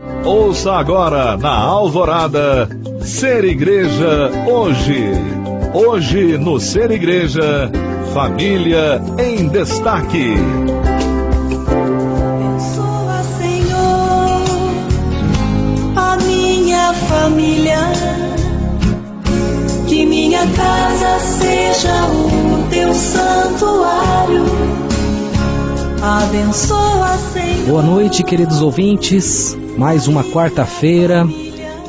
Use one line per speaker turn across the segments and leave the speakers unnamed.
Ouça agora na Alvorada, Ser Igreja Hoje. Hoje no Ser Igreja, Família em Destaque.
Abençoa, Senhor, a minha família, que minha casa seja o teu santuário. Abençoa, Senhor.
Boa noite, queridos ouvintes. Mais uma quarta-feira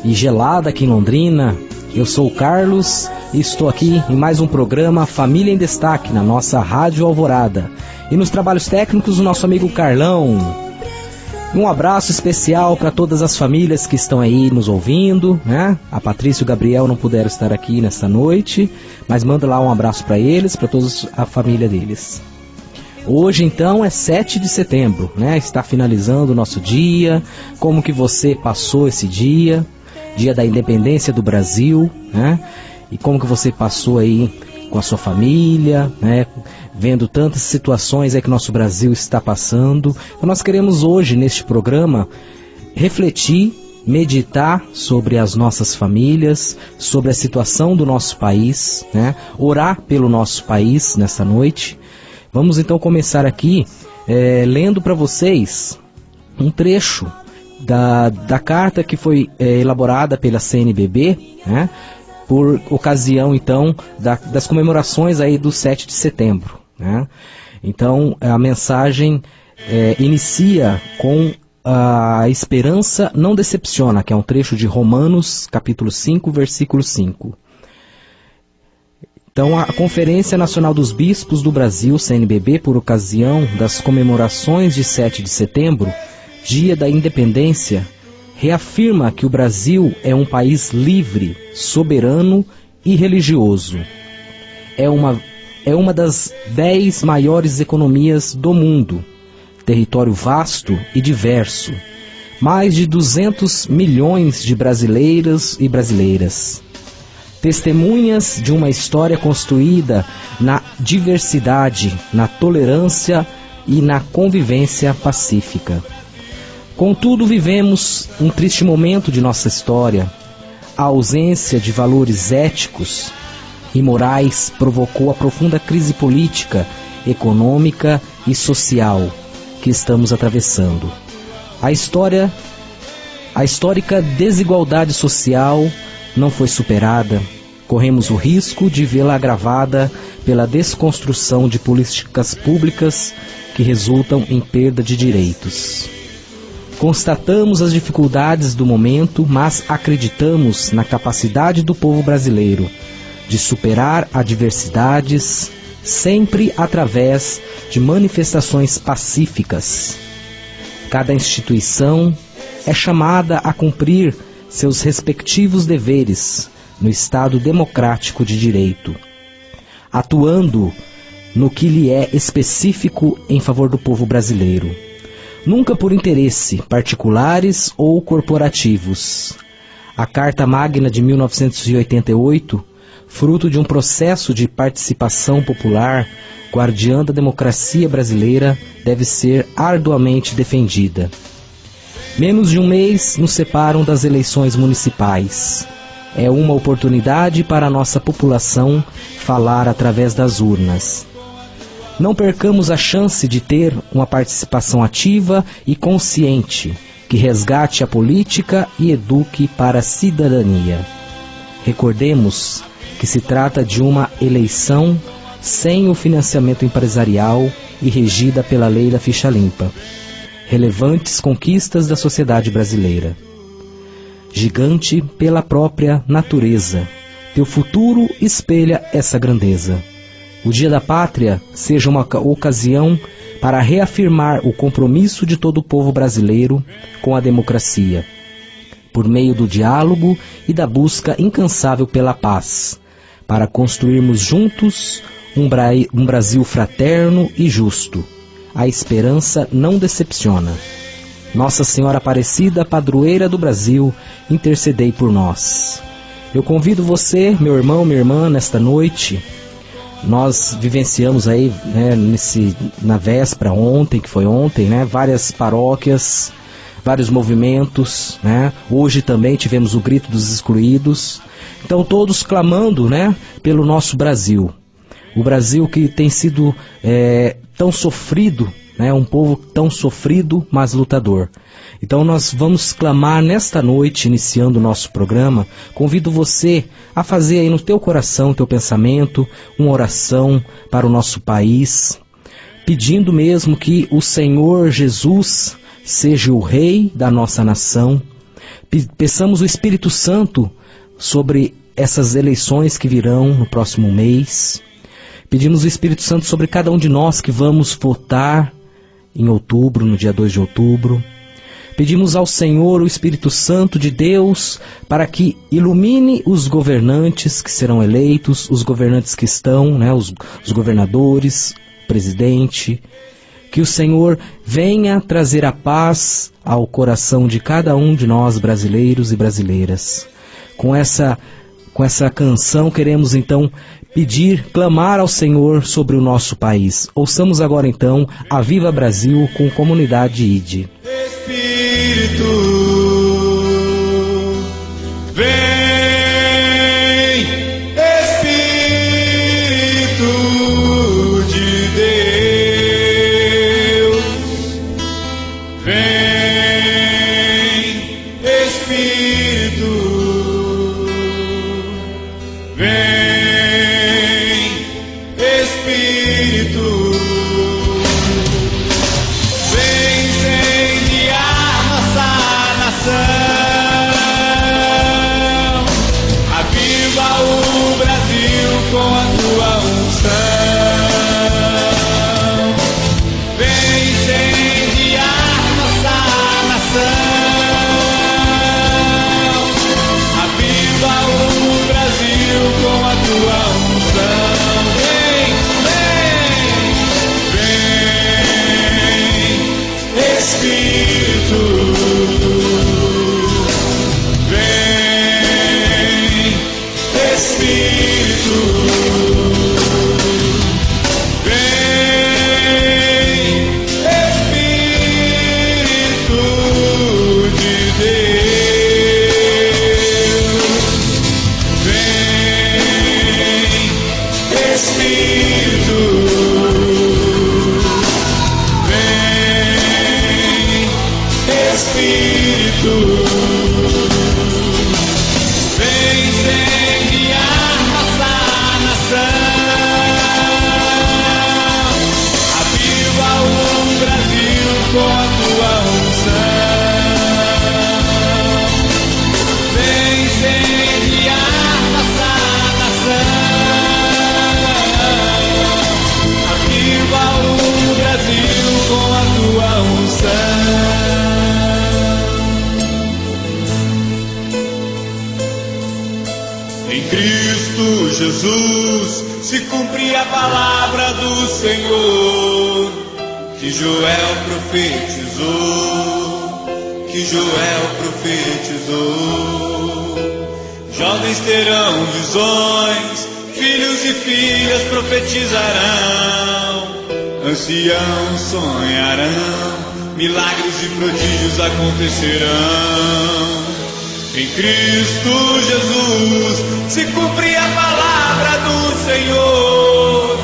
e gelada aqui em Londrina. Eu sou o Carlos e estou aqui em mais um programa Família em Destaque na nossa Rádio Alvorada. E nos trabalhos técnicos, o nosso amigo Carlão. Um abraço especial para todas as famílias que estão aí nos ouvindo, né? A Patrícia e o Gabriel não puderam estar aqui nessa noite, mas manda lá um abraço para eles, para toda a família deles. Hoje, então, é 7 de setembro, né? Está finalizando o nosso dia. Como que você passou esse dia? Dia da independência do Brasil, né? E como que você passou aí com a sua família, né? Vendo tantas situações aí que o nosso Brasil está passando. Então, nós queremos hoje, neste programa, refletir, meditar sobre as nossas famílias, sobre a situação do nosso país, né? Orar pelo nosso país nessa noite. Vamos então começar aqui lendo para vocês um trecho da carta que foi elaborada pela CNBB, né, por ocasião então das comemorações aí do 7 de setembro. Né? Então a mensagem inicia com a esperança não decepciona, que é um trecho de Romanos capítulo 5, versículo 5. Então, a Conferência Nacional dos Bispos do Brasil, CNBB, por ocasião das comemorações de 7 de setembro, Dia da Independência, reafirma que o Brasil é um país livre, soberano e religioso. É uma das 10 maiores economias do mundo, território vasto e diverso, mais de 200 milhões de brasileiros e brasileiras. Testemunhas de uma história construída na diversidade, na tolerância e na convivência pacífica. Contudo, vivemos um triste momento de nossa história. A ausência de valores éticos e morais provocou a profunda crise política, econômica e social que estamos atravessando. A histórica desigualdade social não foi superada. Corremos o risco de vê-la agravada pela desconstrução de políticas públicas que resultam em perda de direitos. Constatamos as dificuldades do momento, mas acreditamos na capacidade do povo brasileiro de superar adversidades, sempre através de manifestações pacíficas. Cada instituição é chamada a cumprir seus respectivos deveres no Estado democrático de direito, atuando no que lhe é específico em favor do povo brasileiro, nunca por interesse particulares ou corporativos. A Carta Magna de 1988, fruto de um processo de participação popular, guardiã da democracia brasileira, deve ser arduamente defendida. Menos de um mês nos separam das eleições municipais. É uma oportunidade para a nossa população falar através das urnas. Não percamos a chance de ter uma participação ativa e consciente, que resgate a política e eduque para a cidadania. Recordemos que se trata de uma eleição sem o financiamento empresarial e regida pela lei da ficha limpa. Relevantes conquistas da sociedade brasileira. Gigante pela própria natureza, teu futuro espelha essa grandeza. O Dia da Pátria seja uma ocasião para reafirmar o compromisso de todo o povo brasileiro com a democracia, por meio do diálogo e da busca incansável pela paz, para construirmos juntos um Brasil fraterno e justo. A esperança não decepciona. Nossa Senhora Aparecida, padroeira do Brasil, intercedei por nós. Eu convido você, meu irmão, minha irmã, nesta noite. Nós vivenciamos aí, né, na véspera, ontem, várias paróquias, vários movimentos, né? Hoje também tivemos o grito dos excluídos. Então todos clamando, né, pelo nosso Brasil. O Brasil que tem sido tão sofrido, né, um povo tão sofrido, mas lutador. Então nós vamos clamar nesta noite, iniciando o nosso programa. Convido você a fazer aí no teu coração, teu pensamento, uma oração para o nosso país, pedindo mesmo que o Senhor Jesus seja o Rei da nossa nação. Peçamos o Espírito Santo sobre essas eleições que virão no próximo mês. Pedimos o Espírito Santo sobre cada um de nós que vamos votar em outubro, no dia 2 de outubro. Pedimos ao Senhor o Espírito Santo de Deus para que ilumine os governantes que serão eleitos, os governantes que estão, né, os governadores, presidente. Que o Senhor venha trazer a paz ao coração de cada um de nós, brasileiros e brasileiras. Com essa canção queremos então pedir, clamar ao Senhor sobre o nosso país. Ouçamos agora então a Viva Brasil com Comunidade ID.
Espírito, vem, Espírito de Deus, vem, Espírito, vem, Espírito. Com a tua unção, vem incendiar nossa nação. Aviva o Brasil com a tua unção. Vem, vem, vem, Espírito. Espírito, vem, Espírito de Deus, vem, Espírito, vem, Espírito. Com a tua unção, vem incendiar nossa nação. Aviva o Brasil com a tua unção. Em Cristo Jesus se cumpre a palavra do Senhor, que Joel profetizou. Jovens terão visões, filhos e filhas profetizarão, anciãos sonharão, milagres e prodígios acontecerão. Em Cristo Jesus se cumpre a palavra do Senhor,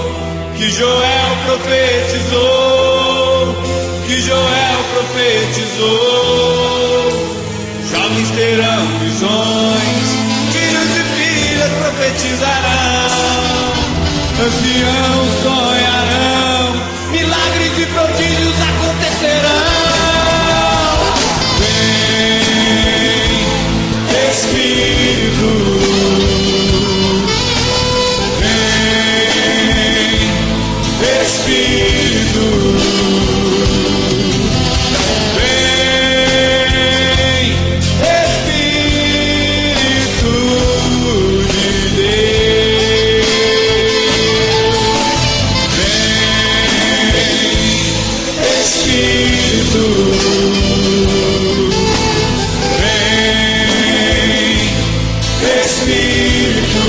que Joel profetizou, que Joel profetizou. Jovens terão visões, filhos e filhas profetizarão, anciãos sonharão, milagres e prodígios acontecerão. Vem, Espírito, Espírito, vem, Espírito de Deus, vem, Espírito, vem, Espírito.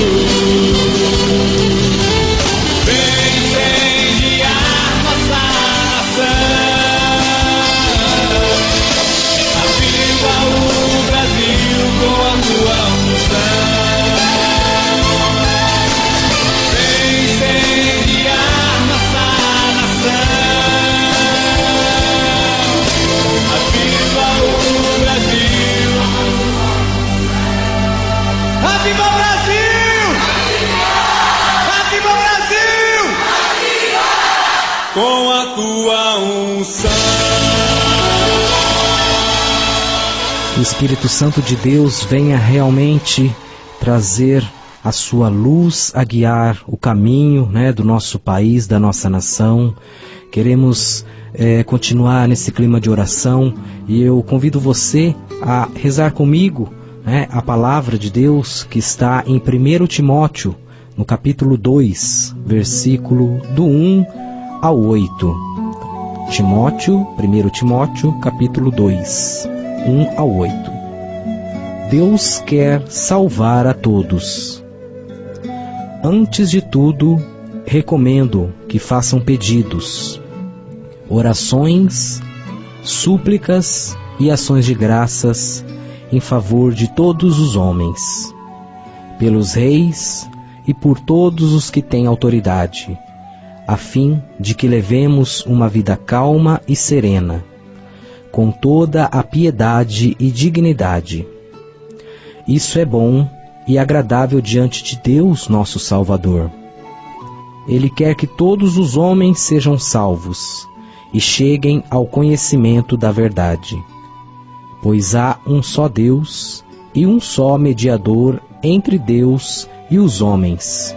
o Espírito Santo de Deus venha realmente trazer a sua luz a guiar o caminho, do nosso país, da nossa nação. Queremos continuar nesse clima de oração e eu convido você a rezar comigo a palavra de Deus que está em 1 Timóteo, no capítulo 2, versículo do 1 ao 8. 1 Timóteo, capítulo 2, 1 ao 8. Deus quer salvar a todos. Antes de tudo, recomendo que façam pedidos, orações, súplicas e ações de graças em favor de todos os homens, pelos reis e por todos os que têm autoridade, a fim de que levemos uma vida calma e serena, com toda a piedade e dignidade. Isso é bom e agradável diante de Deus, nosso Salvador. Ele quer que todos os homens sejam salvos e cheguem ao conhecimento da verdade. Pois há um só Deus e um só mediador entre Deus e os homens,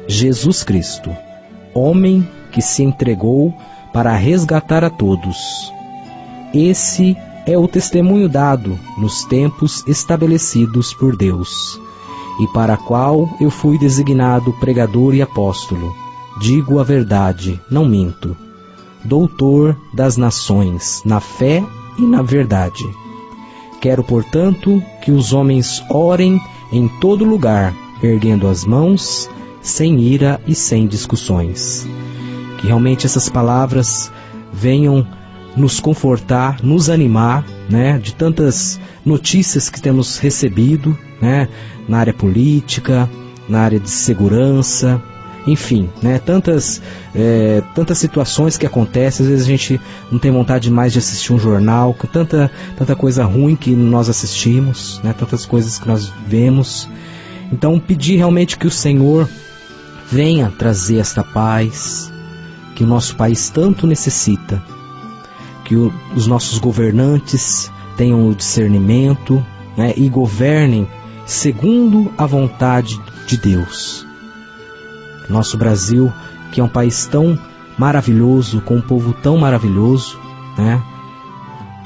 Jesus Cristo, homem que se entregou para resgatar a todos. Esse é o testemunho dado nos tempos estabelecidos por Deus, e para a qual eu fui designado pregador e apóstolo. Digo a verdade, não minto. Doutor das nações, na fé e na verdade. Quero, portanto, que os homens orem em todo lugar, erguendo as mãos, sem ira e sem discussões. Que realmente essas palavras venham nos confortar, nos animar, de tantas notícias que temos recebido, na área política, na área de segurança, enfim, tantas situações que acontecem. Às vezes a gente não tem vontade mais de assistir um jornal, tanta coisa ruim que nós assistimos, tantas coisas que nós vemos. Então pedir realmente que o Senhor venha trazer esta paz que o nosso país tanto necessita, que os nossos governantes tenham o discernimento, e governem segundo a vontade de Deus. Nosso Brasil, que é um país tão maravilhoso, com um povo tão maravilhoso,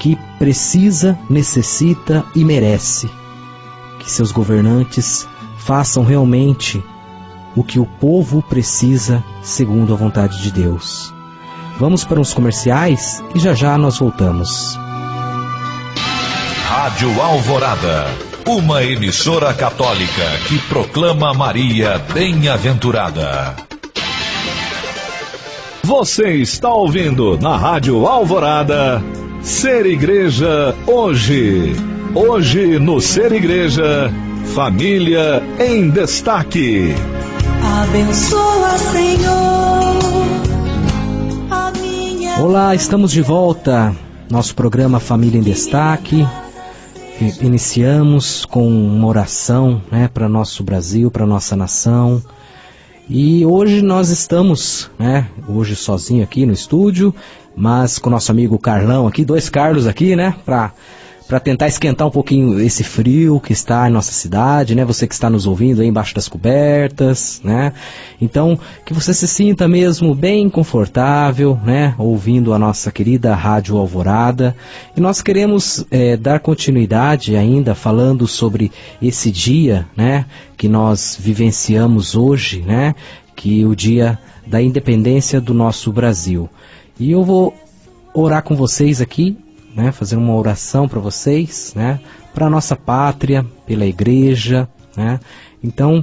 que precisa, necessita e merece que seus governantes façam realmente o que o povo precisa segundo a vontade de Deus. Vamos para uns comerciais e já nós voltamos.
Rádio Alvorada, uma emissora católica que proclama Maria bem-aventurada. Você está ouvindo na Rádio Alvorada, Ser Igreja Hoje. Hoje no Ser Igreja, família em destaque.
Abençoa, Senhor, a minha...
Olá, estamos de volta. Nosso programa Família em Destaque. Iniciamos com uma oração para nosso Brasil, para nossa nação. E hoje nós estamos, hoje sozinho aqui no estúdio, mas com o nosso amigo Carlão aqui, 2 Carlos aqui, para tentar esquentar um pouquinho esse frio que está em nossa cidade, você que está nos ouvindo aí embaixo das cobertas, Então, que você se sinta mesmo bem confortável, ouvindo a nossa querida Rádio Alvorada. E nós queremos dar continuidade ainda falando sobre esse dia, que nós vivenciamos hoje, que é o dia da independência do nosso Brasil. E eu vou orar com vocês aqui, fazer uma oração para vocês, para a nossa pátria, pela igreja, Então,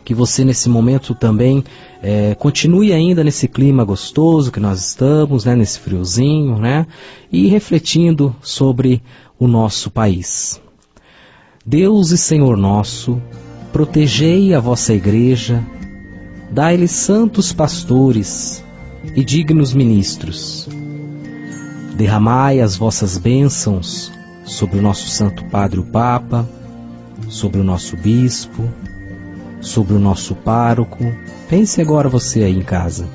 que você nesse momento também continue ainda nesse clima gostoso que nós estamos, nesse friozinho, e refletindo sobre o nosso país. Deus e Senhor nosso, protegei a vossa igreja, dai-lhe santos pastores e dignos ministros. Derramai as vossas bênçãos sobre o nosso Santo Padre o Papa, sobre o nosso Bispo, sobre o nosso pároco. Pense agora você aí em casa.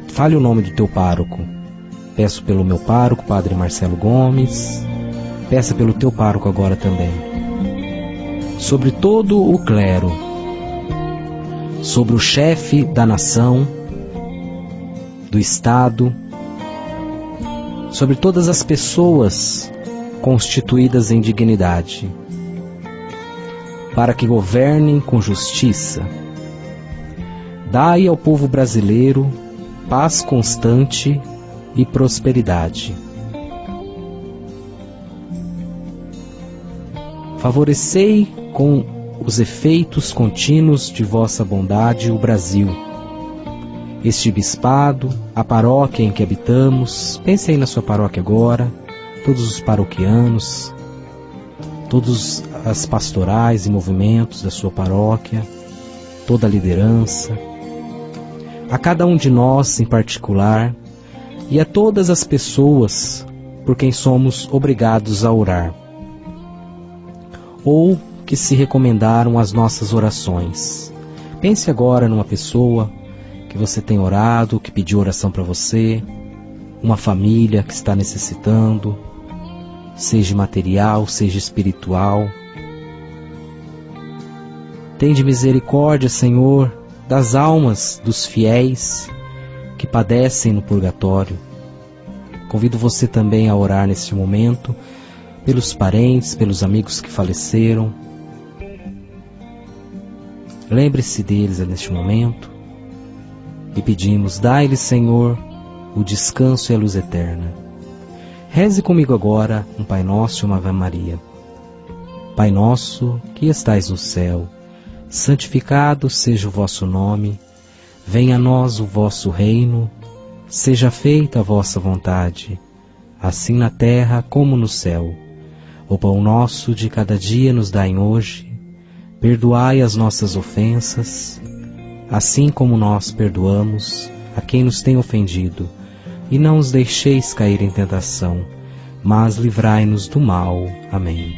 Fale o nome do teu pároco. Peço pelo meu pároco, Padre Marcelo Gomes, Peça pelo teu pároco agora também. Sobre todo o clero, sobre o chefe da nação, do Estado, sobre todas as pessoas constituídas em dignidade, para que governem com justiça. Dai ao povo brasileiro paz constante e prosperidade. Favorecei com os efeitos contínuos de vossa bondade o Brasil, este bispado, a paróquia em que habitamos. Pense aí na sua paróquia agora, todos os paroquianos, todas as pastorais e movimentos da sua paróquia, toda a liderança, a cada um de nós em particular e a todas as pessoas por quem somos obrigados a orar, ou que se recomendaram as nossas orações. Pense agora numa pessoa que você tem orado, que pediu oração para você, uma família que está necessitando, seja material, seja espiritual. Tende misericórdia, Senhor, das almas dos fiéis que padecem no purgatório. Convido você também a orar neste momento pelos parentes, pelos amigos que faleceram. Lembre-se deles neste momento e pedimos: dai-lhes, Senhor, o descanso e a luz eterna. Reze comigo agora um Pai Nosso e uma Ave Maria. Pai nosso, que estais no céu, santificado seja o vosso nome. Venha a nós o vosso reino. Seja feita a vossa vontade, assim na terra como no céu. O pão nosso de cada dia nos dai hoje. Perdoai as nossas ofensas, assim como nós perdoamos a quem nos tem ofendido. E não os deixeis cair em tentação, mas livrai-nos do mal. Amém.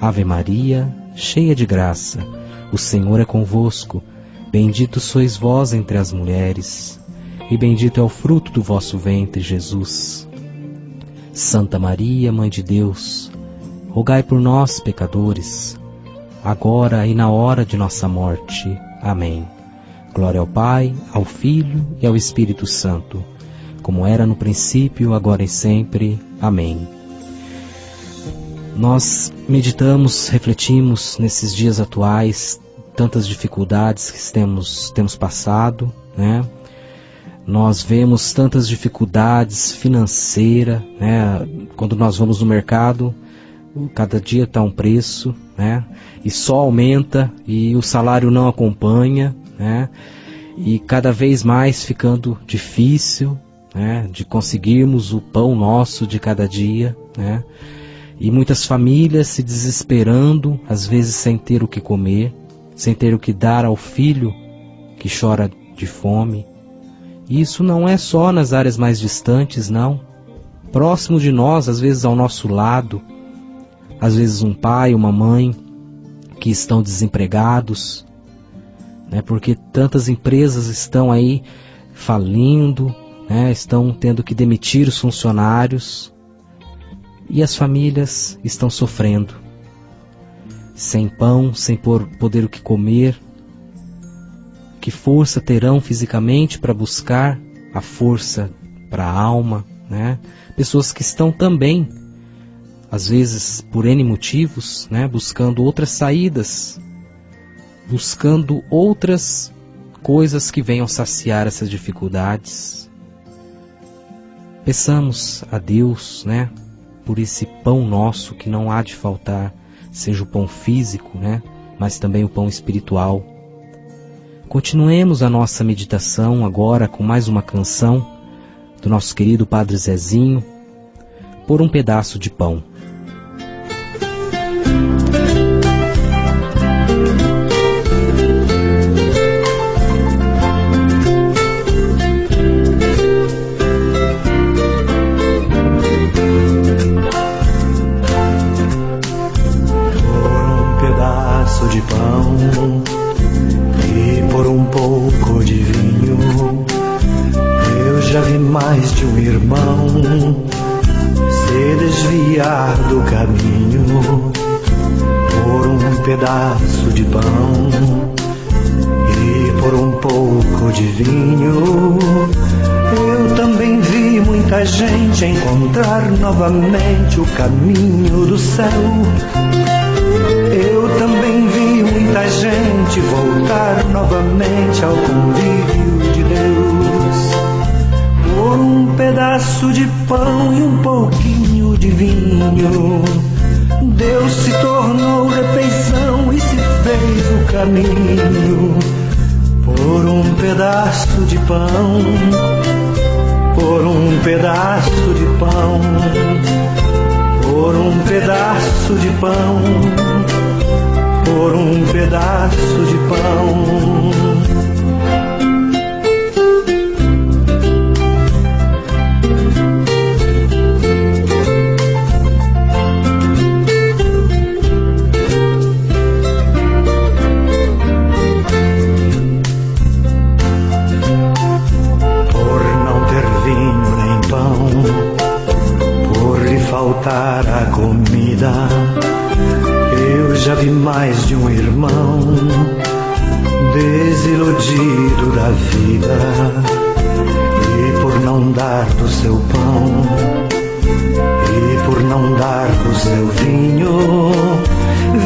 Ave Maria, cheia de graça, o Senhor é convosco. Bendito sois vós entre as mulheres, e bendito é o fruto do vosso ventre, Jesus. Santa Maria, Mãe de Deus, rogai por nós, pecadores, agora e na hora de nossa morte. Amém. Glória ao Pai, ao Filho e ao Espírito Santo, como era no princípio, agora e sempre. Amém. Nós meditamos, refletimos nesses dias atuais, tantas dificuldades que temos passado, né? Nós vemos tantas dificuldades financeiras, né? Quando nós vamos no mercado, cada dia está um preço, né? E só aumenta e o salário não acompanha, né? E cada vez mais ficando difícil, né? De conseguirmos o pão nosso de cada dia, né? E muitas famílias se desesperando, às vezes sem ter o que comer, sem ter o que dar ao filho que chora de fome. E isso não é só nas áreas mais distantes, não. Próximo de nós, às vezes ao nosso lado, às vezes um pai, uma mãe que estão desempregados, né, porque tantas empresas estão aí falindo, né, estão tendo que demitir os funcionários, e as famílias estão sofrendo, sem pão, sem poder o que comer. Que força terão fisicamente para buscar a força para a alma, né? Pessoas que estão também, às vezes por N motivos, né, buscando outras saídas, buscando outras coisas que venham saciar essas dificuldades. Peçamos a Deus, né, por esse pão nosso que não há de faltar, seja o pão físico, né, mas também o pão espiritual. Continuemos a nossa meditação agora com mais uma canção do nosso querido Padre Zezinho, Por um Pedaço de Pão.
De pão e por um pouco de vinho, eu já vi mais de um irmão se desviar caminho por um pedaço de pão e por um pouco de vinho. Eu também vi muita gente encontrar novamente o caminho do céu. Eu também vi muita gente voltar novamente ao convívio de Deus. Por um pedaço de pão e um pouquinho de vinho, Deus se tornou refeição e se fez o caminho. Por um pedaço de pão, por um pedaço de pão, por um pedaço de pão, por um pedaço de pão. Faltar a comida, eu já vi mais de um irmão desiludido da vida, e por não dar do seu pão, e por não dar do seu vinho,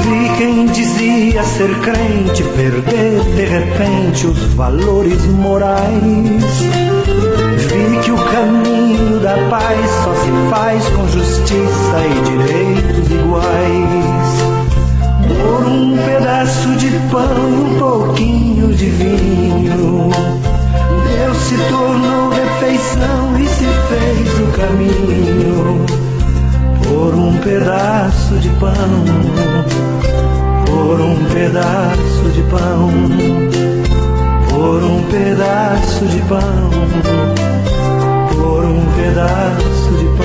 vi quem dizia ser crente perder de repente os valores morais. Vi que o caminho da paz só se faz com justiça e direitos iguais. Por um pedaço de pão e um pouquinho de vinho, Deus se tornou refeição e se fez o caminho. Por um pedaço de pão, por um pedaço de pão, por um pedaço de pão, por um pedaço de pão.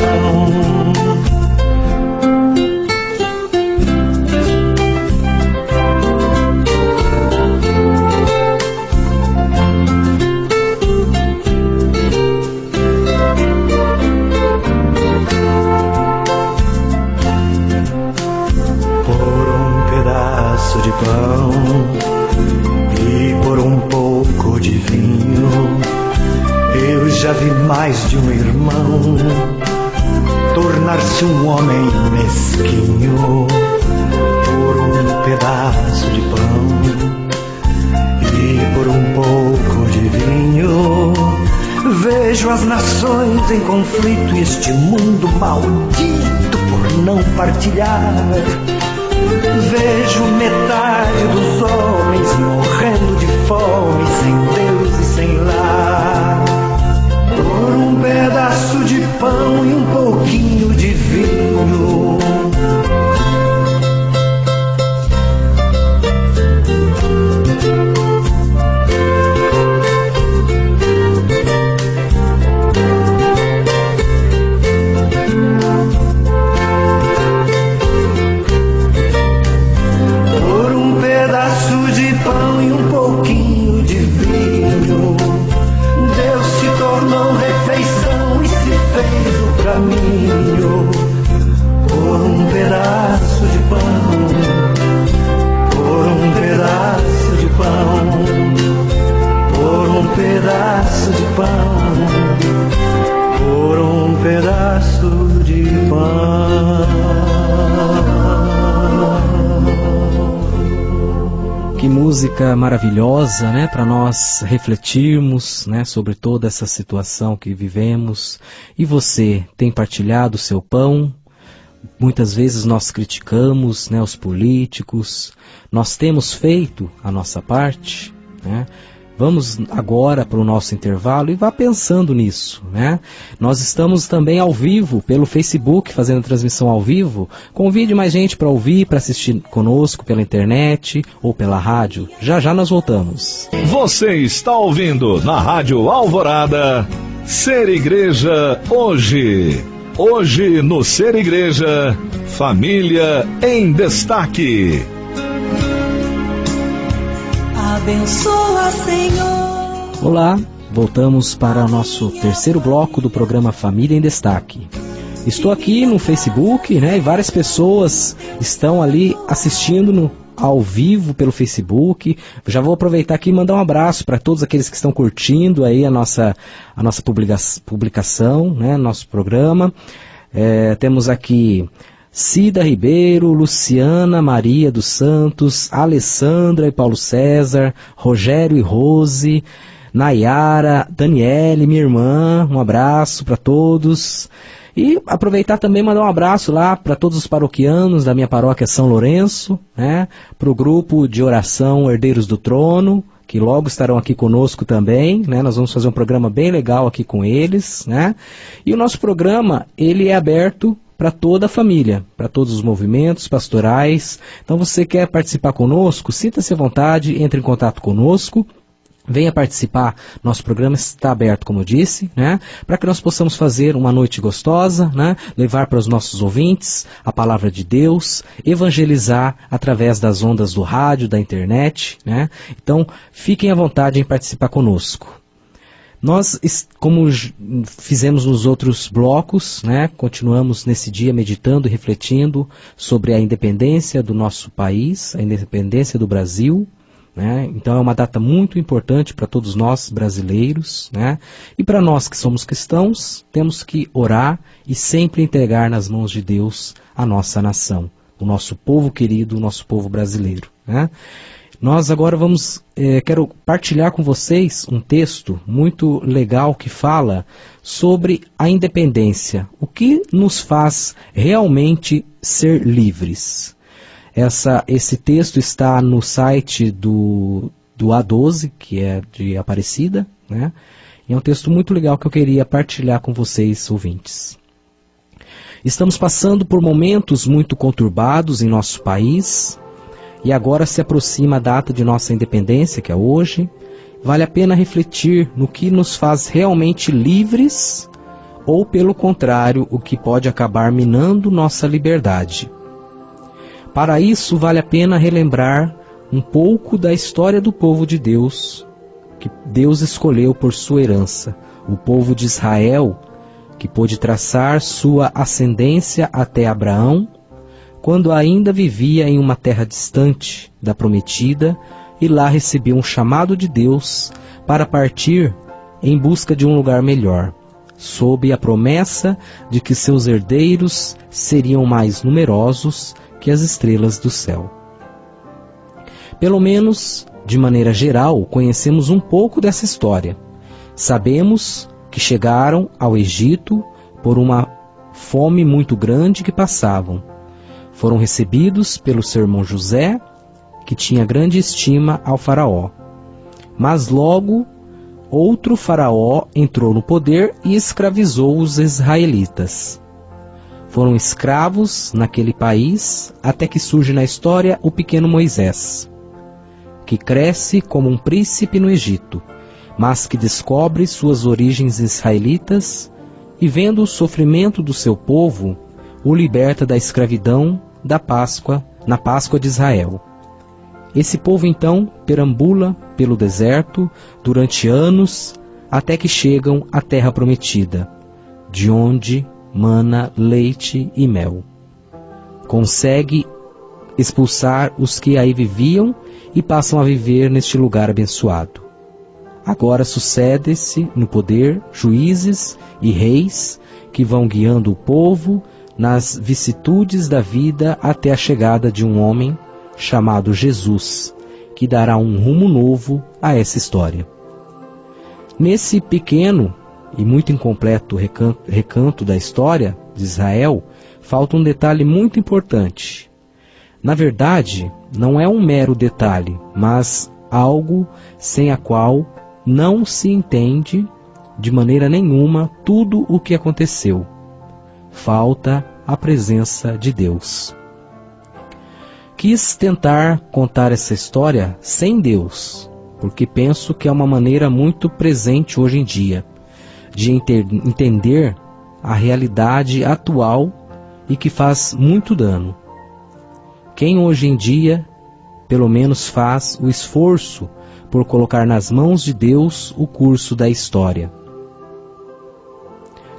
Por um pedaço de pão e por um pouco de vinho, eu já vi mais de um irmão tornar-se um homem mesquinho. Por um pedaço de pão e por um pouco de vinho, vejo as nações em conflito e este mundo maldito por não partilhar. Vejo metade dos homens morrendo de fome, sem Deus e sem lar. Por um pedaço de pão e um pouquinho de vinho, caminho. Por um pedaço de pão, por um pedaço de pão, por um pedaço de pão, por um pedaço de pão.
Que música maravilhosa, né, para nós refletirmos, né, sobre toda essa situação que vivemos. E você tem partilhado o seu pão? Muitas vezes nós criticamos, né, os políticos. Nós temos feito a nossa parte, né? Vamos agora para o nosso intervalo e vá pensando nisso, né? Nós estamos também ao vivo pelo Facebook, fazendo a transmissão ao vivo. Convide mais gente para ouvir, para assistir conosco pela internet ou pela rádio. Já já nós voltamos.
Você está ouvindo na Rádio Alvorada, Ser Igreja Hoje. Hoje no Ser Igreja, Família em Destaque.
Abençoa, Senhor.
Olá, voltamos para o nosso terceiro bloco do programa Família em Destaque. Estou aqui no Facebook, né, e várias pessoas estão ali assistindo ao vivo pelo Facebook. Já vou aproveitar aqui e mandar um abraço para todos aqueles que estão curtindo aí a nossa publicação, né, nosso programa. Temos aqui Cida Ribeiro, Luciana Maria dos Santos, Alessandra e Paulo César, Rogério e Rose, Nayara, Daniele, minha irmã, um abraço para todos. E aproveitar também e mandar um abraço lá para todos os paroquianos da minha paróquia São Lourenço, né, para o grupo de oração Herdeiros do Trono, que logo estarão aqui conosco também, né, nós vamos fazer um programa bem legal aqui com eles, né, e o nosso programa, ele é aberto para toda a família, para todos os movimentos pastorais. Então você quer participar conosco, sinta-se à vontade, entre em contato conosco. Venha participar, nosso programa está aberto, como eu disse, né, para que nós possamos fazer uma noite gostosa, né, levar para os nossos ouvintes a palavra de Deus, evangelizar através das ondas do rádio, da internet, né. Então, fiquem à vontade em participar conosco. Nós, como fizemos nos outros blocos, né, continuamos nesse dia meditando e refletindo sobre a independência do nosso país, a independência do Brasil. Né? Então é uma data muito importante para todos nós brasileiros, né? E para nós que somos cristãos, temos que orar e sempre entregar nas mãos de Deus a nossa nação, o nosso povo querido, o nosso povo brasileiro, né? Nós agora quero partilhar com vocês um texto muito legal que fala sobre a independência, o que nos faz realmente ser livres. Esse texto está no site do A12, que é de Aparecida, né? E é um texto muito legal que eu queria partilhar com vocês, ouvintes. Estamos passando por momentos muito conturbados em nosso país, e agora se aproxima a data de nossa independência, que é hoje. Vale a pena refletir no que nos faz realmente livres, ou pelo contrário, o que pode acabar minando nossa liberdade. Para isso, vale a pena relembrar um pouco da história do povo de Deus, que Deus escolheu por sua herança, o povo de Israel, que pôde traçar sua ascendência até Abraão, quando ainda vivia em uma terra distante da prometida, e lá recebeu um chamado de Deus para partir em busca de um lugar melhor, sob a promessa de que seus herdeiros seriam mais numerosos que as estrelas do céu. Pelo menos, de maneira geral, conhecemos um pouco dessa história. Sabemos que chegaram ao Egito por uma fome muito grande que passavam. Foram recebidos pelo seu irmão José, que tinha grande estima ao faraó. Mas logo, outro faraó entrou no poder e escravizou os israelitas. Foram escravos naquele país até que surge na história o pequeno Moisés, que cresce como um príncipe no Egito, mas que descobre suas origens israelitas e, vendo o sofrimento do seu povo, o liberta da escravidão na Páscoa de Israel. Esse povo então perambula pelo deserto durante anos até que chegam à terra prometida, de onde mana leite e mel. Consegue expulsar os que aí viviam e passam a viver neste lugar abençoado. Agora sucede-se no poder juízes e reis que vão guiando o povo nas vicissitudes da vida até a chegada de um homem chamado Jesus, que dará um rumo novo a essa história. Nesse pequeno e muito incompleto recanto da história de Israel, falta um detalhe muito importante. Na verdade, não é um mero detalhe, mas algo sem a qual não se entende de maneira nenhuma tudo o que aconteceu. Falta a presença de Deus. Quis tentar contar essa história sem Deus, porque penso que é uma maneira muito presente hoje em dia de entender a realidade atual e que faz muito dano. Quem hoje em dia, pelo menos, faz o esforço por colocar nas mãos de Deus o curso da história?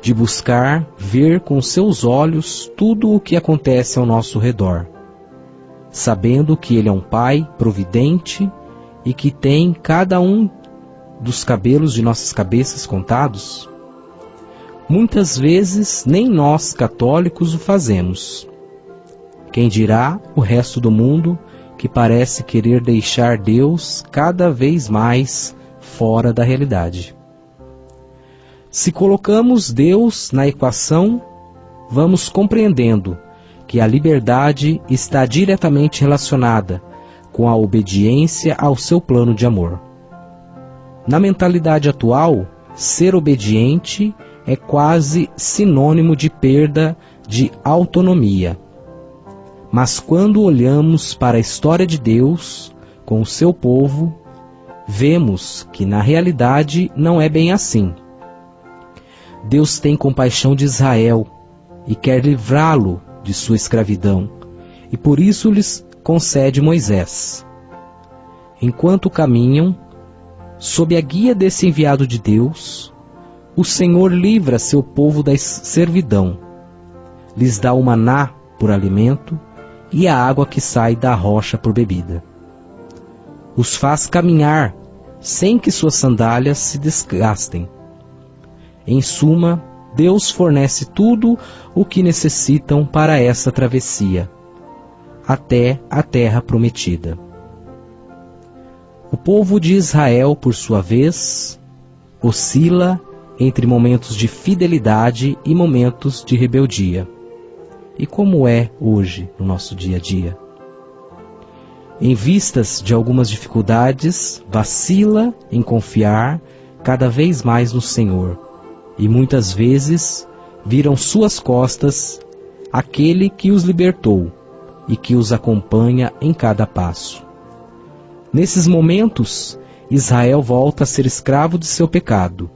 de buscar ver com seus olhos tudo o que acontece ao nosso redor, sabendo que Ele é um Pai providente e que tem cada um dos cabelos de nossas cabeças contados? Muitas vezes nem nós católicos o fazemos. Quem dirá o resto do mundo, que parece querer deixar Deus cada vez mais fora da realidade? Se colocamos Deus na equação, vamos compreendendo que a liberdade está diretamente relacionada com a obediência ao seu plano de amor. Na mentalidade atual, ser obediente é quase sinônimo de perda de autonomia. Mas quando olhamos para a história de Deus com o seu povo, vemos que na realidade não é bem assim. Deus tem compaixão de Israel e quer livrá-lo de sua escravidão, e por isso lhes concede Moisés. Enquanto caminham, sob a guia desse enviado de Deus, o Senhor livra seu povo da servidão, lhes dá o maná por alimento e a água que sai da rocha por bebida. Os faz caminhar sem que suas sandálias se desgastem. Em suma, Deus fornece tudo o que necessitam para essa travessia, até a terra prometida. O povo de Israel, por sua vez, oscila entre momentos de fidelidade e momentos de rebeldia. E como é hoje no nosso dia a dia? Em vistas de algumas dificuldades, vacila em confiar cada vez mais no Senhor, e muitas vezes viram suas costas aquele que os libertou e que os acompanha em cada passo. Nesses momentos, Israel volta a ser escravo de seu pecado,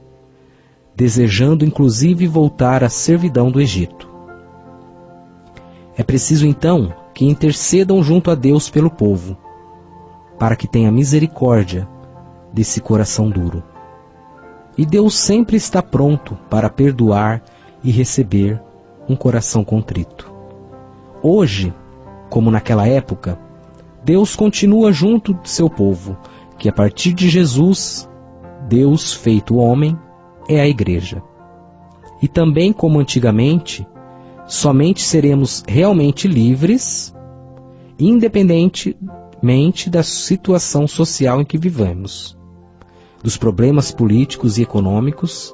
desejando inclusive voltar à servidão do Egito. É preciso então que intercedam junto a Deus pelo povo, para que tenha misericórdia desse coração duro. E Deus sempre está pronto para perdoar e receber um coração contrito. Hoje, como naquela época, Deus continua junto de seu povo, que a partir de Jesus, Deus feito homem, é a Igreja. E também como antigamente, somente seremos realmente livres, independentemente da situação social em que vivemos, dos problemas políticos e econômicos,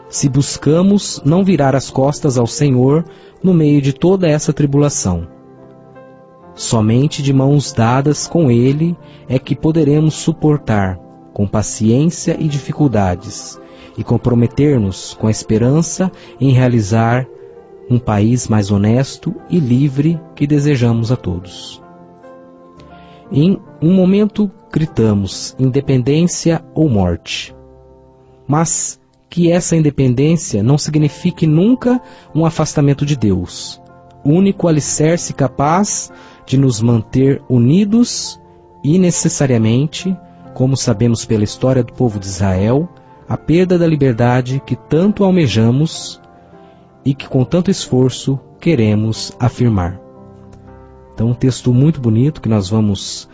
se buscamos não virar as costas ao Senhor no meio de toda essa tribulação. Somente de mãos dadas com Ele é que poderemos suportar com paciência e dificuldades e comprometer-nos com a esperança em realizar um país mais honesto e livre que desejamos a todos. Em um momento gritamos independência ou morte, mas que essa independência não signifique nunca um afastamento de Deus, único alicerce capaz de nos manter unidos e necessariamente, como sabemos pela história do povo de Israel, a perda da liberdade que tanto almejamos e que com tanto esforço queremos afirmar. Então, um texto muito bonito que nós vamos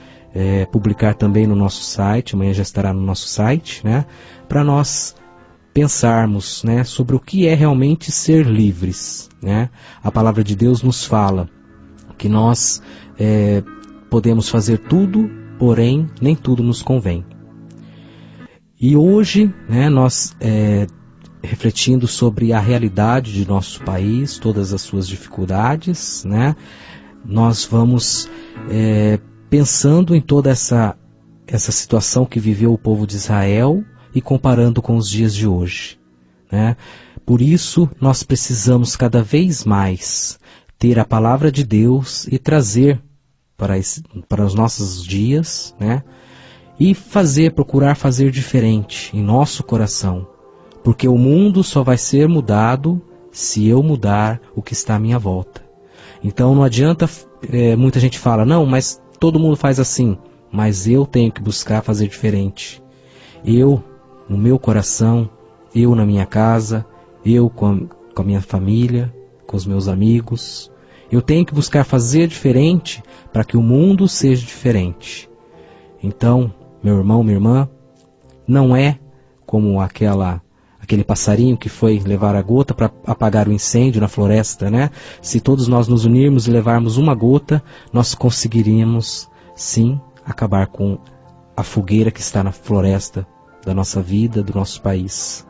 publicar também no nosso site, amanhã já estará no nosso site, né, para nós pensarmos, né, sobre o que é realmente ser livres, né? A palavra de Deus nos fala que nós podemos fazer tudo, porém nem tudo nos convém. E hoje, né, nós refletindo sobre a realidade de nosso país, todas as suas dificuldades, né, nós vamos pensando em toda essa situação que viveu o povo de Israel e comparando com os dias de hoje, né? Por isso, nós precisamos cada vez mais ter a palavra de Deus e trazer para os nossos dias, né? E procurar fazer diferente em nosso coração, porque o mundo só vai ser mudado se eu mudar o que está à minha volta. Então não adianta, muita gente fala, não, mas todo mundo faz assim, mas eu tenho que buscar fazer diferente. Eu, no meu coração, eu na minha casa, eu com a minha família, com os meus amigos. Eu tenho que buscar fazer diferente para que o mundo seja diferente. Então, meu irmão, minha irmã, não é como aquele passarinho que foi levar a gota para apagar o incêndio na floresta, né? Se todos nós nos unirmos e levarmos uma gota, nós conseguiríamos, sim, acabar com a fogueira que está na floresta da nossa vida, do nosso país.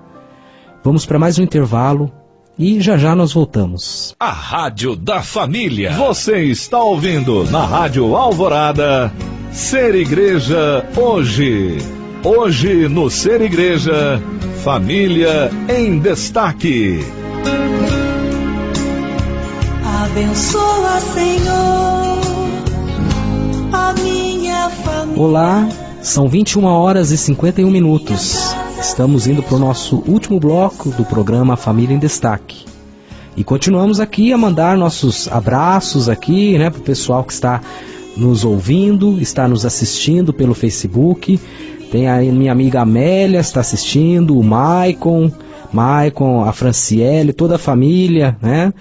Vamos para mais um intervalo e já já nós voltamos.
A Rádio da Família. Você está ouvindo na Rádio Alvorada, Ser Igreja Hoje. Hoje no Ser Igreja, Família em Destaque.
Abençoa, Senhor, a minha família.
Olá, são 21 horas e 51 minutos. Estamos indo para o nosso último bloco do programa Família em Destaque. E continuamos aqui a mandar nossos abraços aqui, né, para o pessoal que está nos ouvindo, está nos assistindo pelo Facebook. Tem a minha amiga Amélia, está assistindo, o Maicon, a Franciele, toda a família, né?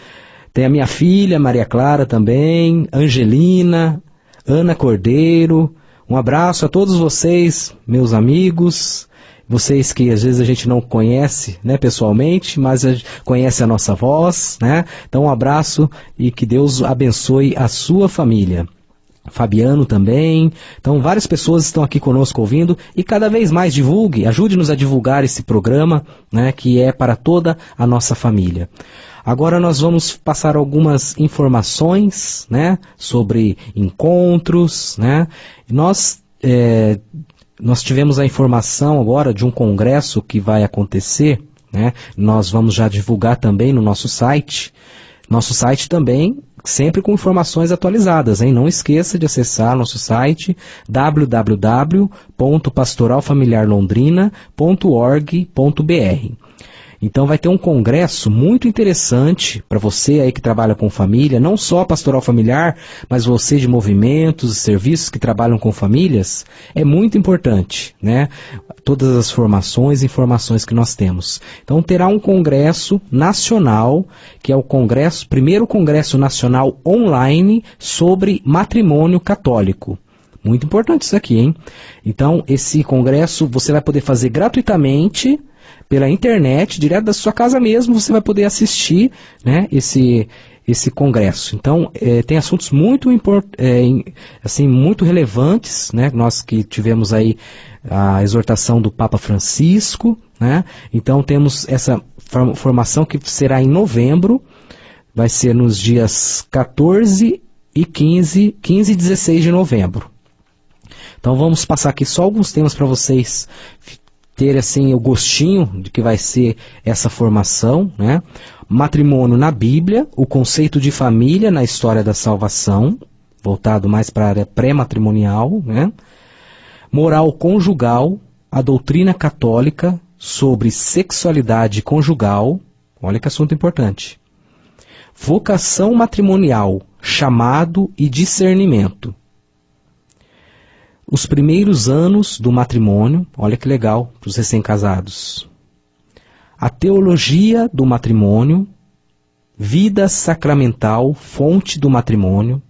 Tem a minha filha, Maria Clara também, Angelina, Ana Cordeiro. Um abraço a todos vocês, meus amigos, vocês que às vezes a gente não conhece, né, pessoalmente, mas conhece a nossa voz, né? Então um abraço e que Deus abençoe a sua família. Fabiano também. Então várias pessoas estão aqui conosco ouvindo e cada vez mais divulgue, ajude-nos a divulgar esse programa, né, que é para toda a nossa família. Agora nós vamos passar algumas informações, né, sobre encontros, né. Nós tivemos a informação agora de um congresso que vai acontecer, né. Nós vamos já divulgar também no nosso site. Nosso site também sempre com informações atualizadas, hein? Não esqueça de acessar nosso site www.pastoralfamiliarlondrina.org.br. Então vai ter um congresso muito interessante para você aí que trabalha com família, não só pastoral familiar, mas você de movimentos e serviços que trabalham com famílias, é muito importante, né? Todas as formações e informações que nós temos. Então terá um congresso nacional, que é o primeiro congresso nacional online sobre matrimônio católico. Muito importante isso aqui, hein? Então esse congresso você vai poder fazer gratuitamente pela internet, direto da sua casa mesmo, você vai poder assistir, né, esse congresso. Então, tem assuntos muito relevantes, né, nós que tivemos aí a exortação do Papa Francisco, né, então temos essa formação que será em novembro, vai ser nos dias 14 e 15 e 16 de novembro. Então vamos passar aqui só alguns temas para vocês ter assim o gostinho de que vai ser essa formação, né? Matrimônio na Bíblia, o conceito de família na história da salvação, voltado mais para a área pré-matrimonial, né? Moral conjugal, a doutrina católica sobre sexualidade conjugal, olha que assunto importante. Vocação matrimonial, chamado e discernimento. Os primeiros anos do matrimônio, olha que legal para os recém-casados. A teologia do matrimônio, vida sacramental, fonte do matrimônio,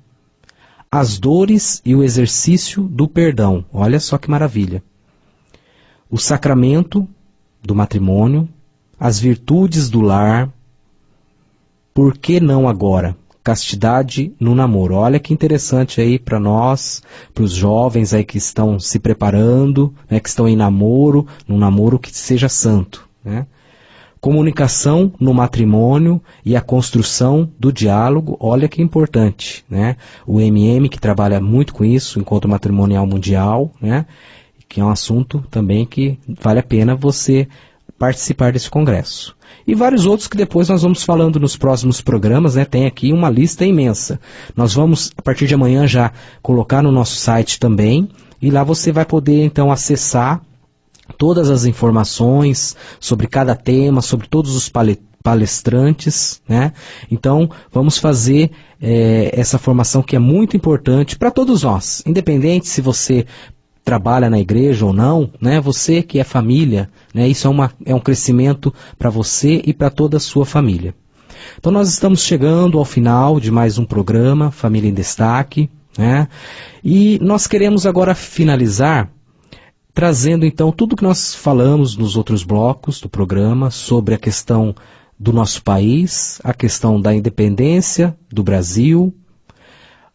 as dores e o exercício do perdão, olha só que maravilha. O sacramento do matrimônio, as virtudes do lar, por que não agora? Castidade no namoro. Olha que interessante aí para nós, para os jovens aí que estão se preparando, né, que estão em namoro, num namoro que seja santo, né? Comunicação no matrimônio e a construção do diálogo, olha que importante, né? O MM que trabalha muito com isso, Encontro Matrimonial Mundial, né? Que é um assunto também que vale a pena você participar desse congresso. E vários outros que depois nós vamos falando nos próximos programas, né? Tem aqui uma lista imensa. Nós vamos, a partir de amanhã, já colocar no nosso site também, e lá você vai poder, então, acessar todas as informações sobre cada tema, sobre todos os palestrantes, né? Então, vamos fazer essa formação que é muito importante para todos nós, independente se você trabalha na igreja ou não, né? Você que é família, né? Isso é um crescimento para você e para toda a sua família. Então nós estamos chegando ao final de mais um programa, Família em Destaque, né? E nós queremos agora finalizar trazendo então tudo que nós falamos nos outros blocos do programa sobre a questão do nosso país, a questão da independência do Brasil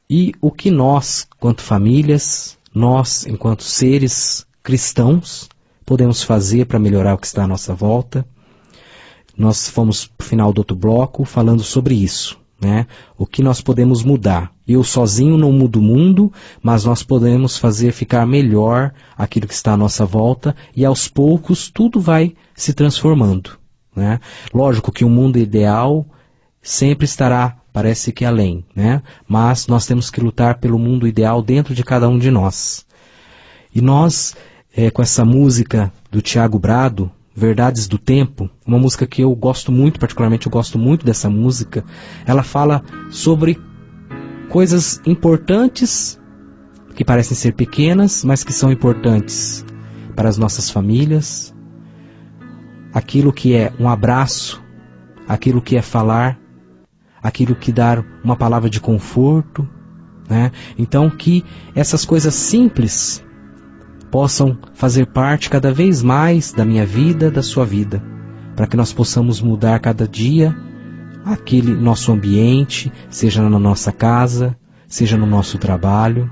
e o que nós, quanto famílias, nós, enquanto seres cristãos, podemos fazer para melhorar o que está à nossa volta. Nós fomos para o final do outro bloco falando sobre isso, né? O que nós podemos mudar. Eu sozinho não mudo o mundo, mas nós podemos fazer ficar melhor aquilo que está à nossa volta e aos poucos tudo vai se transformando, né? Lógico que o mundo ideal sempre estará, parece que além, né? Mas nós temos que lutar pelo mundo ideal dentro de cada um de nós. E nós, com essa música do Tiago Brado, Verdades do Tempo, uma música que eu gosto muito, particularmente eu gosto muito dessa música, ela fala sobre coisas importantes, que parecem ser pequenas, mas que são importantes para as nossas famílias, aquilo que é um abraço, aquilo que é falar, aquilo que dá uma palavra de conforto, né? Então que essas coisas simples possam fazer parte cada vez mais da minha vida, da sua vida, para que nós possamos mudar cada dia aquele nosso ambiente, seja na nossa casa, seja no nosso trabalho,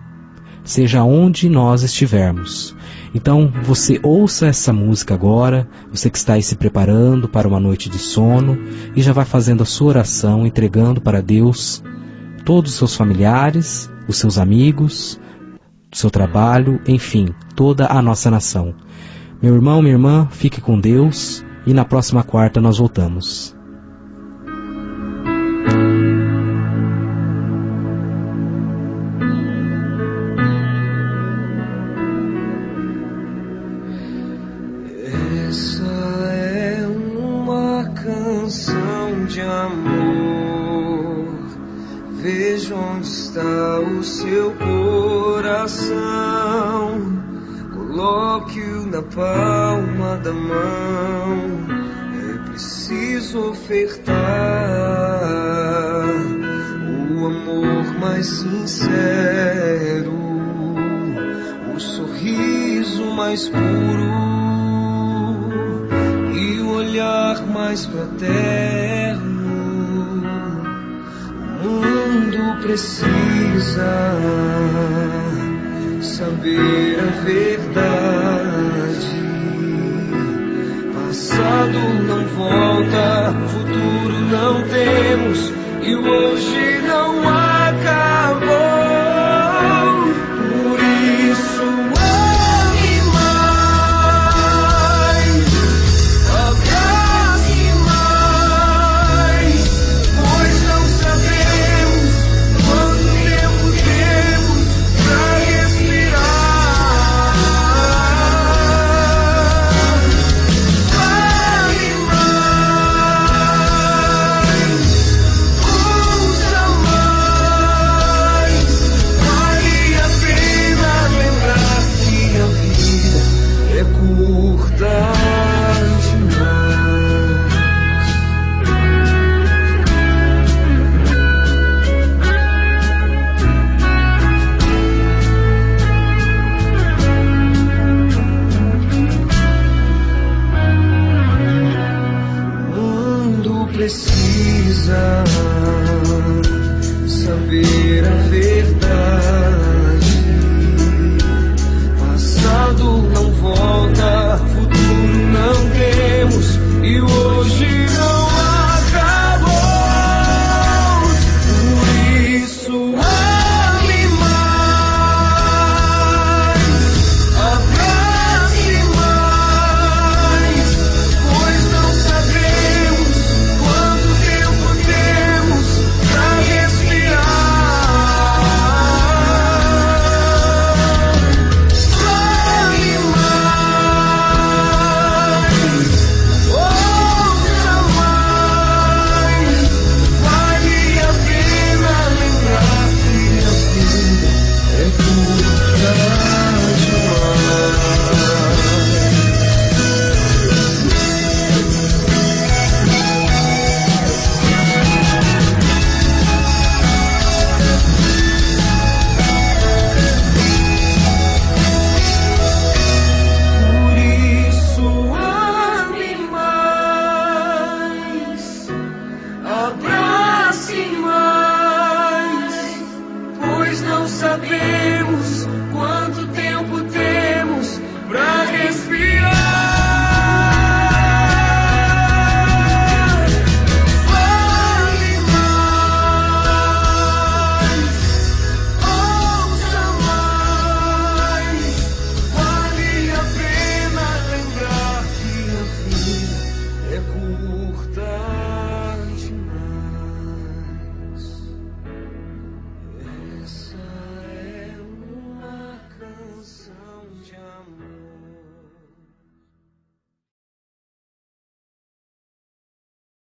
seja onde nós estivermos. Então você ouça essa música agora, você que está aí se preparando para uma noite de sono, e já vai fazendo a sua oração, entregando para Deus todos os seus familiares, os seus amigos, o seu trabalho, enfim, toda a nossa nação. Meu irmão, minha irmã, fique com Deus, e na próxima quarta nós voltamos.
Veja onde está o seu coração, coloque-o na palma da mão. É preciso ofertar o amor mais sincero, o sorriso mais puro e o olhar mais fraterno. O mundo precisa saber a verdade. Passado não volta, futuro não temos e o hoje não